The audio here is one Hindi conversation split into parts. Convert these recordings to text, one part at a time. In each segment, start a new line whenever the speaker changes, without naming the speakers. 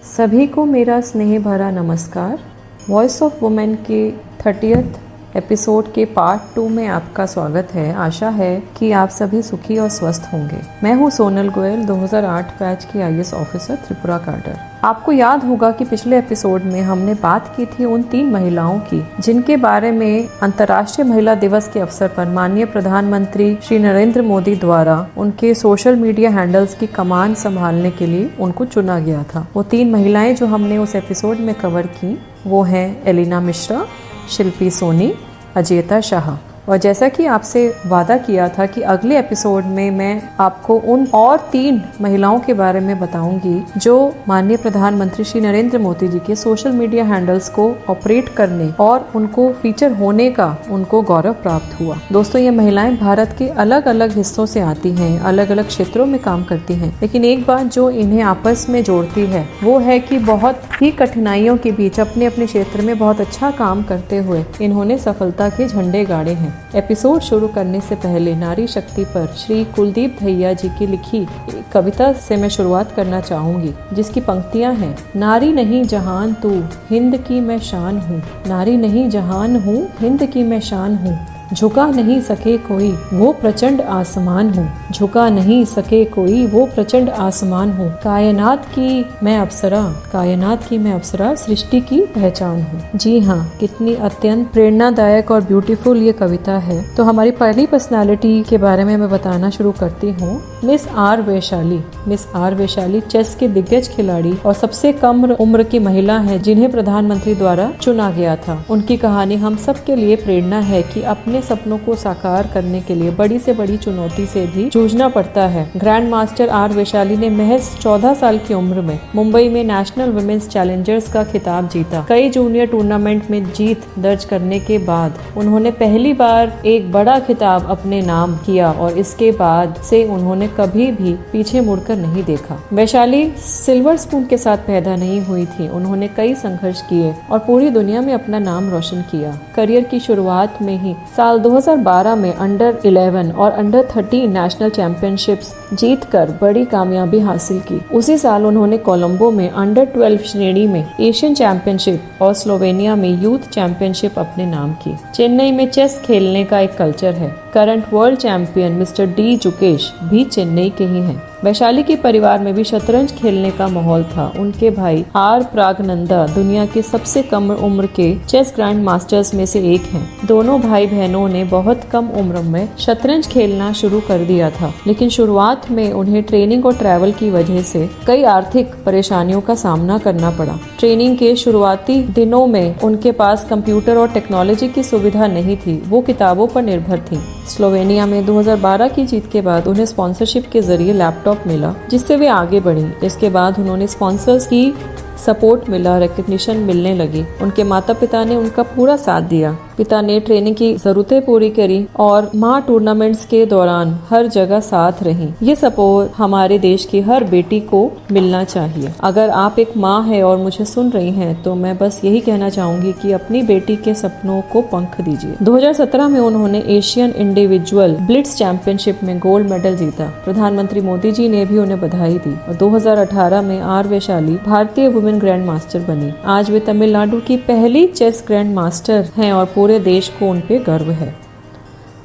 सभी को मेरा स्नेह भरा नमस्कार। वॉइस ऑफ वुमेन के 30th एपिसोड के पार्ट 2 में आपका स्वागत है। आशा है कि आप सभी सुखी और स्वस्थ होंगे। मैं हूं सोनल गोयल, 2008 बैच की IAS ऑफिसर, त्रिपुरा कैडर। आपको याद होगा कि पिछले एपिसोड में हमने बात की थी उन 3 महिलाओं की जिनके बारे में अंतर्राष्ट्रीय महिला दिवस के अवसर पर माननीय प्रधानमंत्री श्री नरेंद्र मोदी द्वारा उनके सोशल मीडिया हैंडल्स की कमान संभालने के लिए उनको चुना गया था। वो 3 महिलाएं जो हमने उस एपिसोड में कवर की वो हैं एलिना मिश्रा, शिल्पी सोनी, अजेता शाह। और जैसा कि आपसे वादा किया था कि अगले एपिसोड में मैं आपको उन और 3 महिलाओं के बारे में बताऊंगी जो माननीय प्रधानमंत्री श्री नरेंद्र मोदी जी के सोशल मीडिया हैंडल्स को ऑपरेट करने और उनको फीचर होने का उनको गौरव प्राप्त हुआ। दोस्तों, ये महिलाएं भारत के अलग अलग हिस्सों से आती हैं, अलग अलग क्षेत्रों में काम करती हैं, लेकिन एक बात जो इन्हें आपस में जोड़ती है वो है कि बहुत ही कठिनाइयों के बीच अपने अपने क्षेत्र में बहुत अच्छा काम करते हुए इन्होंने सफलता के झंडे गाड़े हैं। एपिसोड शुरू करने से पहले नारी शक्ति पर श्री कुलदीप धैया जी की लिखी एक कविता से मैं शुरुआत करना चाहूंगी, जिसकी पंक्तियां हैं। नारी नहीं जहान तू, हिंद की मैं शान हूँ। नारी नहीं जहान हूँ, हिंद की मैं शान हूँ। झुका नहीं सके कोई वो प्रचंड आसमान हूँ। झुका नहीं सके कोई वो प्रचंड आसमान हूँ। कायनात की मैं अप्सरा, कायनात की मैं अप्सरा, सृष्टि की पहचान हूँ। जी हाँ, कितनी अत्यंत प्रेरणादायक और ब्यूटीफुल ये कविता है। तो हमारी पहली पर्सनालिटी के बारे में मैं बताना शुरू करती हूँ। Miss R Vaishali. Miss R Vaishali chess के दिग्गज खिलाड़ी और सबसे कम उम्र की महिला है जिन्हें प्रधानमंत्री द्वारा चुना गया था। उनकी कहानी हम सब के लिए प्रेरणा है कि अपने सपनों को साकार करने के लिए बड़ी से बड़ी चुनौती से भी जूझना पड़ता है। ग्रैंड मास्टर आर वैशाली ने महज 14 साल की उम्र में मुंबई में नेशनल वुमेन्स चैलेंजर्स का खिताब जीता। कई जूनियर टूर्नामेंट में जीत दर्ज करने के बाद उन्होंने पहली बार एक बड़ा खिताब अपने नाम किया और इसके बाद से उन्होंने कभी भी पीछे मुड़कर नहीं देखा। वैशाली सिल्वर स्पून के साथ पैदा नहीं हुई थी। उन्होंने कई संघर्ष किए और पूरी दुनिया में अपना नाम रोशन किया। करियर की शुरुआत में ही साल 2012 में अंडर 11 और अंडर 13 नेशनल चैंपियनशिप्स जीतकर बड़ी कामयाबी हासिल की। उसी साल उन्होंने कोलंबो में अंडर 12 श्रेणी में एशियन चैंपियनशिप और स्लोवेनिया में यूथ चैंपियनशिप अपने नाम की। चेन्नई में चेस खेलने का एक कल्चर है। Current world champion mister D Gukesh भी चेन्नई के ही हैं। वैशाली के परिवार में भी शतरंज खेलने का माहौल था। उनके भाई आर प्रागनंदा दुनिया के सबसे कम उम्र के चेस ग्रैंड मास्टर्स में से एक हैं। दोनों भाई बहनों ने बहुत कम उम्र में शतरंज खेलना शुरू कर दिया था, लेकिन शुरुआत में उन्हें ट्रेनिंग और ट्रैवल की वजह से कई आर्थिक परेशानियों का सामना करना पड़ा। ट्रेनिंग के शुरुआती दिनों में उनके पास कंप्यूटर और टेक्नोलॉजी की सुविधा नहीं थी। वो किताबों पर निर्भर थी। स्लोवेनिया में 2012 की जीत के बाद उन्हें स्पॉन्सरशिप के जरिए लैपटॉप मिला, जिससे वे आगे बढ़ी। इसके बाद उन्होंने स्पॉन्सर्स की सपोर्ट मिला, रिकग्निशन मिलने लगी। उनके माता पिता ने उनका पूरा साथ दिया। पिता ने ट्रेनिंग की जरूरतें पूरी करी और माँ टूर्नामेंट्स के दौरान हर जगह साथ रही। ये सपोर्ट हमारे देश की हर बेटी को मिलना चाहिए। अगर आप एक माँ है और मुझे सुन रही हैं तो मैं बस यही कहना चाहूंगी कि अपनी बेटी के सपनों को पंख दीजिए। 2017 में उन्होंने एशियन इंडिविजुअल ब्लिट्स चैंपियनशिप में गोल्ड मेडल जीता। प्रधानमंत्री मोदी जी ने भी उन्हें बधाई दी और 2018 में आर वैशाली भारतीय वुमेन ग्रैंड मास्टर बनी। आज वे तमिलनाडु की पहली चेस ग्रैंड मास्टर हैं और पूरे देश को उन पे गर्व है।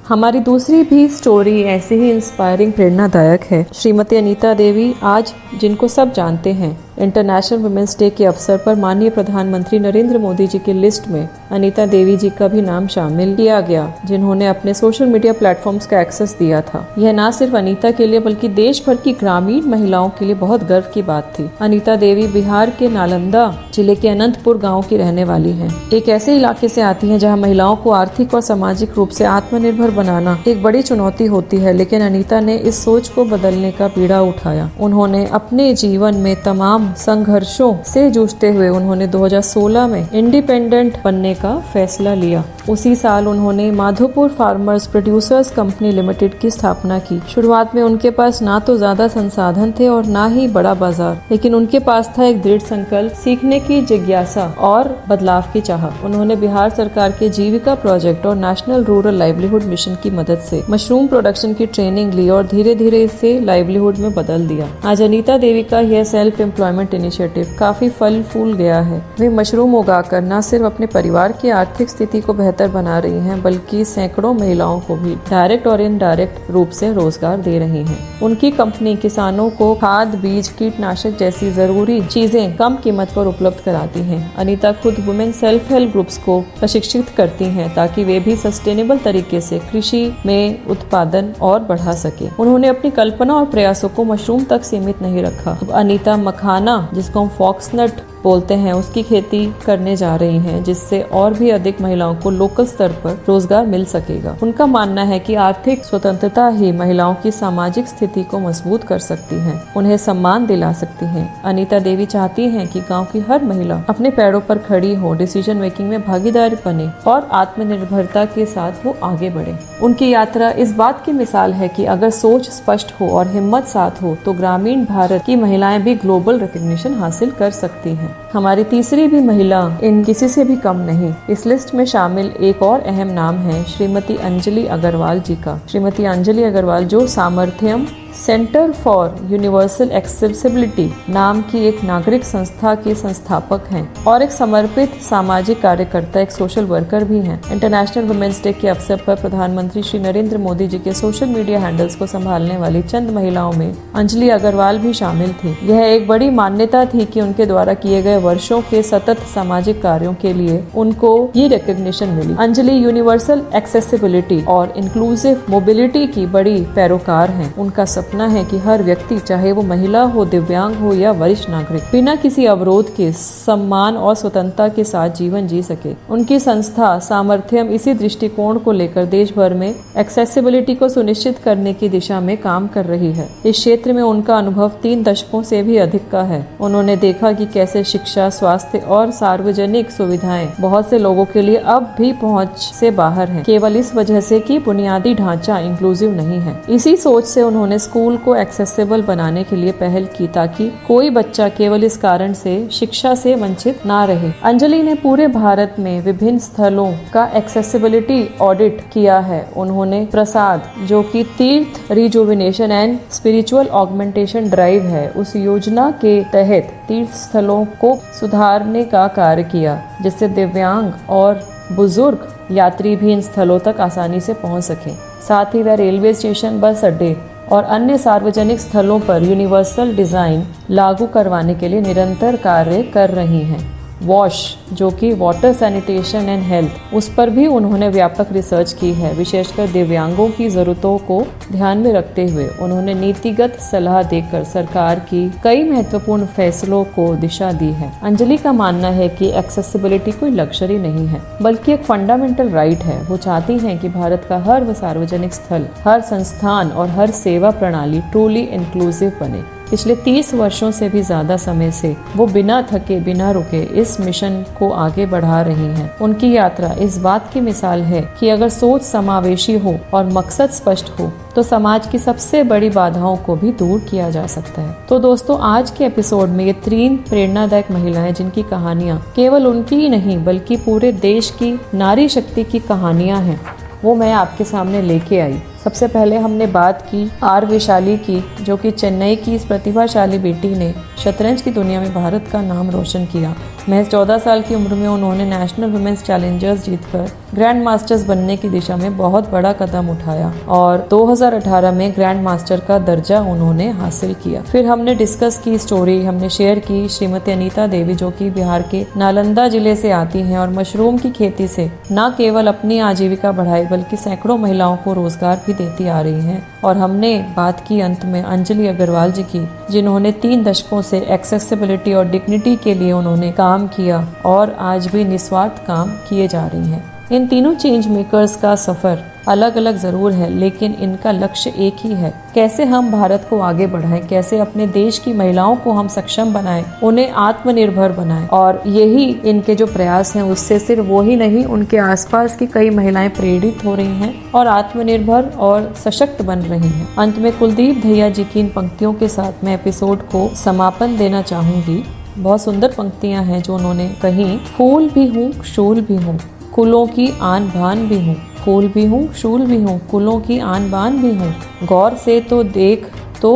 हमारी दूसरी भी स्टोरी ऐसे ही इंस्पायरिंग प्रेरणादायक है। श्रीमती अनीता देवी, आज जिनको सब जानते हैं, इंटरनेशनल वुमेन्स डे के अवसर पर माननीय प्रधानमंत्री नरेंद्र मोदी जी की लिस्ट में अनीता देवी जी का भी नाम शामिल किया गया, जिन्होंने अपने सोशल मीडिया प्लेटफॉर्म्स का एक्सेस दिया था। यह न सिर्फ अनीता के लिए बल्कि देश भर की ग्रामीण महिलाओं के लिए बहुत गर्व की बात थी। अनीता देवी बिहार के नालंदा जिले के अनंतपुर गाँव की रहने वाली है। एक ऐसे इलाके से आती है जहाँ महिलाओं को आर्थिक और सामाजिक रूप से आत्मनिर्भर बनाना एक बड़ी चुनौती होती है, लेकिन अनीता ने इस सोच को बदलने का बीड़ा उठाया। उन्होंने अपने जीवन में तमाम संघर्षों से जूझते हुए उन्होंने 2016 में इंडिपेंडेंट बनने का फैसला लिया। उसी साल उन्होंने Madhopur farmers producers company limited की स्थापना की। शुरुआत में उनके पास ना तो ज्यादा संसाधन थे और ना ही बड़ा बाजार, लेकिन उनके पास था एक दृढ़ संकल्प, सीखने की जिज्ञासा और बदलाव की चाह। उन्होंने बिहार सरकार के जीविका प्रोजेक्ट और नेशनल रूरल लाइवलीहुड मिशन की मदद से मशरूम प्रोडक्शन की ट्रेनिंग ली और धीरे धीरे इसे लाइवलीहुड में बदल दिया। आज अनीता देवी का यह सेल्फ एम्प्लॉयमेंट एम्प्लॉयमेंट इनिशिएटिव काफी फल फूल गया है। वे मशरूम उगाकर न सिर्फ अपने परिवार की आर्थिक स्थिति को बेहतर बना रही हैं, बल्कि सैकड़ों महिलाओं को भी डायरेक्ट और इनडायरेक्ट रूप से रोजगार दे रही हैं। उनकी कंपनी किसानों को खाद, बीज, कीटनाशक जैसी जरूरी चीजें कम कीमत पर उपलब्ध कराती हैं। अनीता खुद वुमेन सेल्फ हेल्प ग्रुप्स को प्रशिक्षित करती हैं ताकि वे भी सस्टेनेबल तरीके से कृषि में उत्पादन और बढ़ा सके। उन्होंने अपनी कल्पना और प्रयासों को मशरूम तक सीमित नहीं रखा। अब अनीता मखाना, जिसको हम फॉक्सनट बोलते हैं, उसकी खेती करने जा रही हैं, जिससे और भी अधिक महिलाओं को लोकल स्तर पर रोजगार मिल सकेगा। उनका मानना है कि आर्थिक स्वतंत्रता ही महिलाओं की सामाजिक स्थिति को मजबूत कर सकती है, उन्हें सम्मान दिला सकती है। अनीता देवी चाहती हैं कि गांव की हर महिला अपने पैरों पर खड़ी हो, डिसीजन मेकिंग में भागीदार बने और आत्मनिर्भरता के साथ वो आगे बढ़े। उनकी यात्रा इस बात की मिसाल है कि अगर सोच स्पष्ट हो और हिम्मत साथ हो तो ग्रामीण भारत की महिलाएं भी ग्लोबल रिकॉग्निशन हासिल कर सकती हैं। हमारी तीसरी भी महिला इन किसी से भी कम नहीं। इस लिस्ट में शामिल एक और अहम नाम है श्रीमती अंजलि अग्रवाल जी का। श्रीमती अंजलि अग्रवाल, जो सामर्थ्यम सेंटर फॉर यूनिवर्सल एक्सेसिबिलिटी नाम की एक नागरिक संस्था के संस्थापक हैं और एक समर्पित सामाजिक कार्यकर्ता, एक सोशल वर्कर भी हैं। इंटरनेशनल वुमेन्स डे के अवसर पर प्रधानमंत्री श्री नरेंद्र मोदी जी के सोशल मीडिया हैंडल्स को संभालने वाली चंद महिलाओं में अंजलि अग्रवाल भी शामिल थी। यह एक बड़ी मान्यता थी कि उनके द्वारा किए गए वर्षों के सतत सामाजिक कार्यों के लिए उनको ये रिकॉग्निशन मिली। अंजलि यूनिवर्सल एक्सेसिबिलिटी और इंक्लूसिव मोबिलिटी की बड़ी पैरोकार हैं। उनका सपना है कि हर व्यक्ति, चाहे वो महिला हो, दिव्यांग हो या वरिष्ठ नागरिक, बिना किसी अवरोध के सम्मान और स्वतंत्रता के साथ जीवन जी सके। उनकी संस्था सामर्थ्यम इसी दृष्टिकोण को लेकर देश भर में एक्सेसिबिलिटी को सुनिश्चित करने की दिशा में काम कर रही है। इस क्षेत्र में उनका अनुभव 3 दशकों से भी अधिक का है। उन्होंने देखा कि कैसे शिक्षा, स्वास्थ्य और सार्वजनिक सुविधाएं बहुत से लोगों के लिए अब भी पहुंच से बाहर हैं, केवल इस वजह से कि बुनियादी ढांचा इंक्लूसिव नहीं है। इसी सोच से उन्होंने स्कूल को एक्सेसिबल बनाने के लिए पहल की ताकि कोई बच्चा केवल इस कारण से शिक्षा से वंचित ना रहे। अंजलि ने पूरे भारत में विभिन्न स्थलों का एक्सेसिबिलिटी ऑडिट किया है। उन्होंने प्रसाद, जो कि तीर्थ rejuvenation and spiritual augmentation drive है, उस योजना के तहत तीर्थ स्थलों को सुधारने का कार्य किया, जिससे दिव्यांग और बुजुर्ग यात्री भी इन स्थलों तक आसानी से पहुंच सके। साथ ही वह रेलवे स्टेशन, बस अड्डे और अन्य सार्वजनिक स्थलों पर यूनिवर्सल डिजाइन लागू करवाने के लिए निरंतर कार्य कर रही हैं। वॉश, जो कि वाटर सैनिटेशन एंड हेल्थ, उस पर भी उन्होंने व्यापक रिसर्च की है। विशेषकर दिव्यांगों की जरूरतों को ध्यान में रखते हुए उन्होंने नीतिगत सलाह देकर सरकार की कई महत्वपूर्ण फैसलों को दिशा दी है। अंजलि का मानना है कि एक्सेसिबिलिटी कोई लग्जरी नहीं है, बल्कि एक फंडामेंटल राइट है। वो चाहती हैं कि भारत का हर सार्वजनिक स्थल, हर संस्थान और हर सेवा प्रणाली ट्रूली इंक्लूसिव बने। पिछले 30 वर्षों से भी ज्यादा समय से वो बिना थके, बिना रुके इस मिशन को आगे बढ़ा रही हैं। उनकी यात्रा इस बात की मिसाल है कि अगर सोच समावेशी हो और मकसद स्पष्ट हो तो समाज की सबसे बड़ी बाधाओं को भी दूर किया जा सकता है। तो दोस्तों, आज के एपिसोड में ये 3 प्रेरणादायक महिलाएं, जिनकी कहानियां केवल उनकी ही नहीं बल्कि पूरे देश की नारी शक्ति की कहानियां हैं, वो मैं आपके सामने लेके आई। सबसे पहले हमने बात की आर वैशाली की, जो कि चेन्नई की इस प्रतिभाशाली बेटी ने शतरंज की दुनिया में भारत का नाम रोशन किया। महज 14 साल की उम्र में उन्होंने नेशनल वुमेन्स चैलेंजर्स जीतकर ग्रैंड मास्टर्स बनने की दिशा में बहुत बड़ा कदम उठाया और 2018 में ग्रैंड मास्टर का दर्जा उन्होंने हासिल किया। फिर हमने डिस्कस की स्टोरी, हमने शेयर की श्रीमती अनीता देवी, जो कि बिहार के नालंदा जिले से आती हैं और मशरूम की खेती से न केवल अपनी आजीविका बढ़ाई बल्कि सैकड़ों महिलाओं को रोजगार देती आ रही हैं। और हमने बात की अंत में अंजलि अग्रवाल जी की, जिन्होंने 3 दशकों से एक्सेसिबिलिटी और डिग्निटी के लिए उन्होंने काम किया और आज भी निस्वार्थ काम किए जा रही हैं। इन तीनों चेंज मेकर्स का सफर अलग अलग जरूर है, लेकिन इनका लक्ष्य एक ही है, कैसे हम भारत को आगे बढ़ाएं, कैसे अपने देश की महिलाओं को हम सक्षम बनाएं, उन्हें आत्मनिर्भर बनाएं। और यही इनके जो प्रयास हैं, उससे सिर्फ वो ही नहीं, उनके आसपास की कई महिलाएं प्रेरित हो रही हैं और आत्मनिर्भर और सशक्त बन रही हैं। अंत में कुलदीप धैया जी की इन पंक्तियों के साथ मैं एपिसोड को समापन देना चाहूंगी। बहुत सुंदर पंक्तियां हैं जो उन्होंने कही। फूल भी हूँ, शूल भी हूँ, कुलों की आन बान भी हूँ, फूल भी हूँ, शूल भी हूँ, कुलों की आन बान भी हूँ, गौर से तो देख तो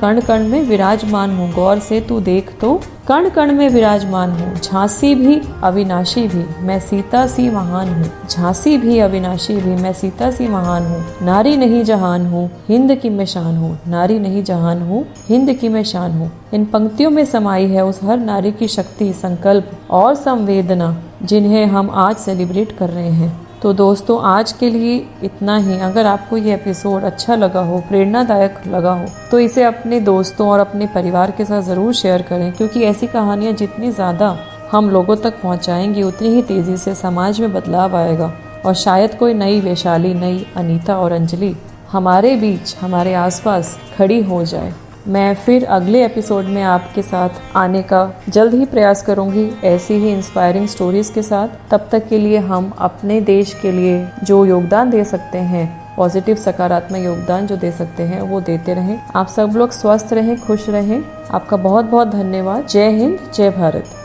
कण कण में विराजमान हूँ। गौर से तू देख तो कण कण में विराजमान हूँ। झांसी भी अविनाशी भी मैं सीता सी महान हूँ। झांसी भी अविनाशी भी मैं सीता सी महान हूँ। नारी नहीं जहान हूँ, हिंद की मैं शान हूँ। नारी नहीं जहान हूँ, हिंद की मैं शान हूँ। इन पंक्तियों में समाई है उस हर नारी की शक्ति, संकल्प और संवेदना जिन्हें हम आज सेलिब्रेट कर रहे हैं। तो दोस्तों, आज के लिए इतना ही। अगर आपको ये एपिसोड अच्छा लगा हो, प्रेरणादायक लगा हो, तो इसे अपने दोस्तों और अपने परिवार के साथ ज़रूर शेयर करें, क्योंकि ऐसी कहानियाँ जितनी ज़्यादा हम लोगों तक पहुँचाएंगी उतनी ही तेज़ी से समाज में बदलाव आएगा और शायद कोई नई वैशाली, नई अनीता और अंजलि हमारे बीच, हमारे आसपास खड़ी हो जाए। मैं फिर अगले एपिसोड में आपके साथ आने का जल्द ही प्रयास करूंगी, ऐसी ही इंस्पायरिंग स्टोरीज के साथ। तब तक के लिए हम अपने देश के लिए जो योगदान दे सकते हैं, पॉजिटिव सकारात्मक योगदान जो दे सकते हैं, वो देते रहें। आप सब लोग स्वस्थ रहें, खुश रहें। आपका बहुत बहुत धन्यवाद। जय हिंद, जय भारत।